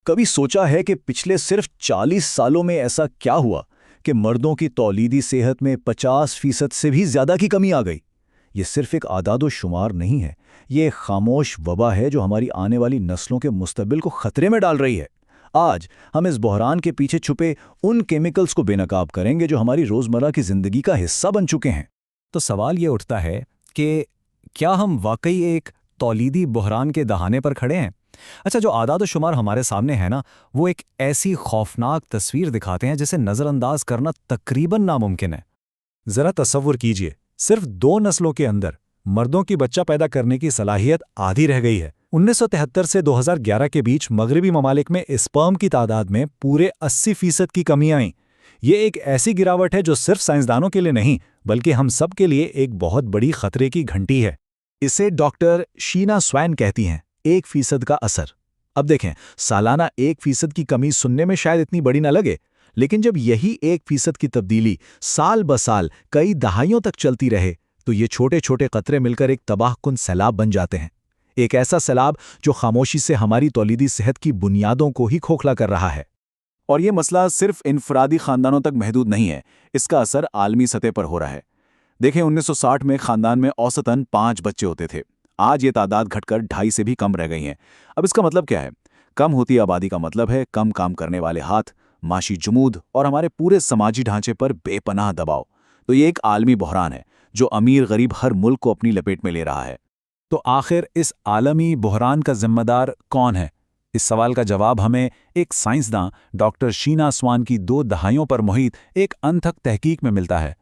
کبھی سوچا ہے کہ پچھلے صرف 40 سالوں میں ایسا کیا ہوا کہ مردوں کی تولیدی صحت میں 50% سے بھی زیادہ کی کمی آ گئی؟ یہ صرف ایک اعداد و شمار نہیں ہے، یہ ایک خاموش وبا ہے جو ہماری آنے والی نسلوں کے مستقبل کو خطرے میں ڈال رہی ہے۔ آج ہم اس بحران کے پیچھے چھپے ان کیمیکلز کو بے نقاب کریں گے جو ہماری روزمرہ کی زندگی کا حصہ بن چکے ہیں۔ تو سوال یہ اٹھتا ہے کہ کیا ہم واقعی ایک تولیدی بحران کے دہانے پر کھڑے ہیں؟ اچھا، جو اعداد و شمار ہمارے سامنے ہے نا، وہ ایک ایسی خوفناک تصویر دکھاتے ہیں جسے نظر انداز کرنا تقریباً ناممکن ہے۔ ذرا تصور کیجئے، صرف 2 نسلوں کے اندر مردوں کی بچہ پیدا کرنے کی صلاحیت آدھی رہ گئی ہے۔ 1973 سے 2011 کے بیچ مغربی ممالک میں اسپرم کی تعداد میں پورے 80% کی کمی آئی۔ یہ ایک ایسی گراوٹ ہے جو صرف سائنسدانوں کے لیے نہیں بلکہ ہم سب کے لیے ایک بہت بڑی خطرے کی گھنٹی ہے۔ اسے ڈاکٹر شینا سوین کہتی ہیں 1% کا اثر۔ اب دیکھیں، سالانہ 1% کی کمی سننے میں شاید اتنی بڑی نہ لگے، لیکن جب یہی 1% کی تبدیلی سال بسال کئی دہائیوں تک چلتی رہے تو یہ چھوٹے چھوٹے قطرے مل کر ایک تباہ کن سیلاب بن جاتے ہیں۔ ایک ایسا سیلاب جو خاموشی سے ہماری تولیدی صحت کی بنیادوں کو ہی کھوکھلا کر رہا ہے۔ اور یہ مسئلہ صرف انفرادی خاندانوں تک محدود نہیں ہے، اس کا اثر عالمی سطح پر ہو رہا ہے۔ دیکھیں، 1960 میں خاندان میں اوسطاً 5 بچے ہوتے تھے، آج یہ تعداد گھٹ کر 2.5 سے بھی کم رہ گئی ہیں۔ اب اس کا مطلب کیا ہے؟ کم ہوتی آبادی کا مطلب ہے کم کام کرنے والے ہاتھ، معاشی جمود اور ہمارے پورے سماجی ڈھانچے پر بے پناہ دباؤ۔ تو یہ ایک عالمی بحران ہے جو امیر غریب ہر ملک کو اپنی لپیٹ میں لے رہا ہے۔ تو آخر اس عالمی بحران کا ذمہ دار کون ہے؟ اس سوال کا جواب ہمیں ایک سائنسداں ڈاکٹر شینا سوان کی 2 دہائیوں پر محیط ایک انتھک تحقیق میں ملتا ہے۔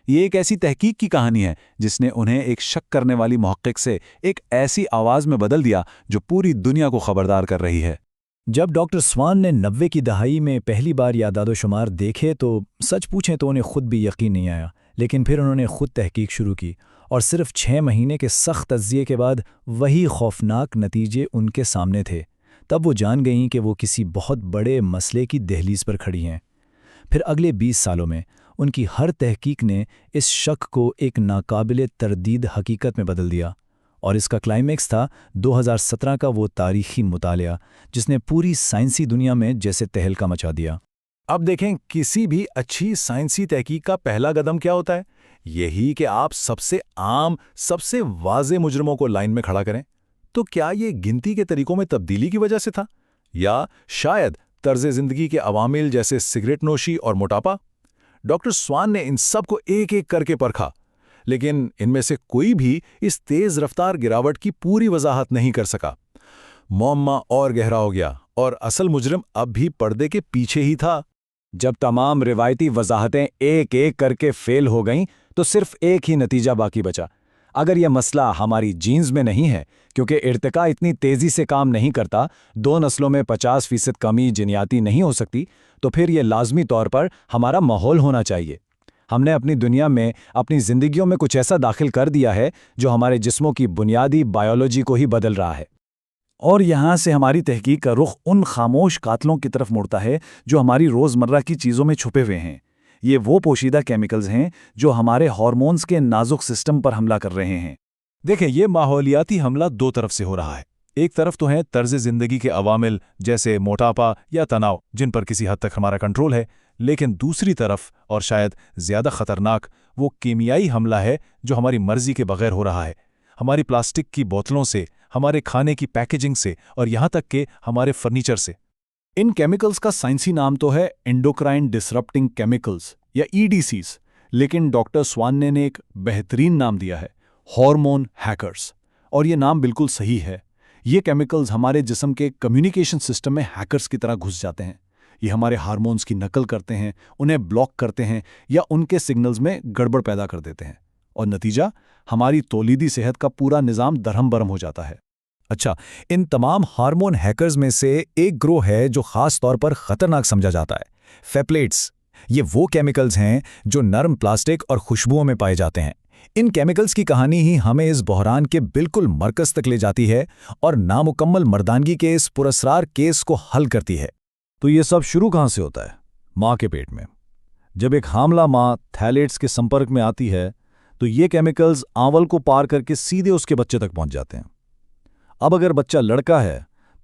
یہ ایک ایسی تحقیق کی کہانی ہے جس نے انہیں ایک شک کرنے والی محقق سے ایک ایسی آواز میں بدل دیا جو پوری دنیا کو خبردار کر رہی ہے۔ جب ڈاکٹر سوان نے 90 کی دہائی میں پہلی بار یہ اعداد و شمار دیکھے تو سچ پوچھیں تو انہیں خود بھی یقین نہیں آیا، لیکن پھر انہوں نے خود تحقیق شروع کی اور صرف 6 مہینے کے سخت تجزیے کے بعد وہی خوفناک نتیجے ان کے سامنے تھے۔ تب وہ جان گئیں کہ وہ کسی بہت بڑے مسئلے کی دہلیز پر کھڑی ہیں۔ پھر اگلے 20 سالوں میں ان کی ہر تحقیق نے اس شک کو ایک ناقابل تردید حقیقت میں بدل دیا، اور اس کا کلائمیکس تھا 2017 کا وہ تاریخی مطالعہ جس نے پوری سائنسی دنیا میں جیسے تہلکہ مچا دیا۔ اب دیکھیں، کسی بھی اچھی سائنسی تحقیق کا پہلا قدم کیا ہوتا ہے؟ یہی کہ آپ سب سے عام، سب سے واضح مجرموں کو لائن میں کھڑا کریں۔ تو کیا یہ گنتی کے طریقوں میں تبدیلی کی وجہ سے تھا، یا شاید طرز زندگی کے عوامل جیسے سگریٹ نوشی اور موٹاپا؟ ڈاکٹر سوان نے ان سب کو ایک ایک کر کے پرکھا، لیکن ان میں سے کوئی بھی اس تیز رفتار گراوٹ کی پوری وضاحت نہیں کر سکا۔ معمہ اور گہرا ہو گیا، اور اصل مجرم اب بھی پردے کے پیچھے ہی تھا۔ جب تمام روایتی وضاحتیں ایک ایک کر کے فیل ہو گئیں تو صرف ایک ہی نتیجہ باقی بچا۔ اگر یہ مسئلہ ہماری جینز میں نہیں ہے، کیونکہ ارتقاء اتنی تیزی سے کام نہیں کرتا، 2 نسلوں میں 50% کمی جینیاتی نہیں ہو سکتی، تو پھر یہ لازمی طور پر ہمارا ماحول ہونا چاہیے۔ ہم نے اپنی دنیا میں، اپنی زندگیوں میں کچھ ایسا داخل کر دیا ہے جو ہمارے جسموں کی بنیادی بائیولوجی کو ہی بدل رہا ہے۔ اور یہاں سے ہماری تحقیق کا رخ ان خاموش قاتلوں کی طرف مڑتا ہے جو ہماری روزمرہ کی چیزوں میں چھپے ہوئے ہیں۔ یہ وہ پوشیدہ کیمیکلز ہیں جو ہمارے ہارمونز کے نازک سسٹم پر حملہ کر رہے ہیں۔ دیکھیں، یہ ماحولیاتی حملہ 2 طرف سے ہو رہا ہے۔ ایک طرف تو ہے طرز زندگی کے عوامل جیسے موٹاپا یا تناؤ، جن پر کسی حد تک ہمارا کنٹرول ہے، لیکن دوسری طرف، اور شاید زیادہ خطرناک، وہ کیمیائی حملہ ہے جو ہماری مرضی کے بغیر ہو رہا ہے۔ ہماری پلاسٹک کی بوتلوں سے، ہمارے کھانے کی پیکیجنگ سے، اور یہاں تک کہ ہمارے فرنیچر سے۔ ان کیمیکلز کا سائنسی نام تو ہے انڈوکرائن ڈسرپٹنگ کیمیکلز یا EDCs، لیکن ڈاکٹر سوان نے ایک بہترین نام دیا ہے، ہارمون ہیکرز۔ اور یہ نام بالکل صحیح ہے۔ یہ کیمیکلز ہمارے جسم کے کمیونیکیشن سسٹم میں ہیکرز کی طرح گھس جاتے ہیں۔ یہ ہمارے ہارمونز کی نقل کرتے ہیں، انہیں بلاک کرتے ہیں یا ان کے سگنلز میں گڑبڑ پیدا کر دیتے ہیں، اور نتیجہ ہماری تولیدی صحت کا پورا نظام درہم برہم ہو جاتا ہے۔ اچھا، ان تمام ہارمون ہیکرز میں سے ایک گروہ ہے جو خاص طور پر خطرناک سمجھا جاتا ہے، فیپلیٹس۔ یہ وہ کیمیکلز ہیں جو نرم پلاسٹک اور خوشبوؤں میں پائے جاتے ہیں۔ ان کیمیکلز کی کہانی ہی ہمیں اس بحران کے بالکل مرکز تک لے جاتی ہے اور نامکمل مردانگی کے اس پراسرار کیس کو حل کرتی ہے۔ تو یہ سب شروع کہاں سے ہوتا ہے؟ ماں کے پیٹ میں۔ جب ایک حاملہ ماں تھیلیٹس کے سمپرک میں آتی ہے تو یہ کیمیکلز آنول کو پار کر کے سیدھے اس کے بچے تک پہنچ جاتے ہیں۔ اب اگر بچہ لڑکا ہے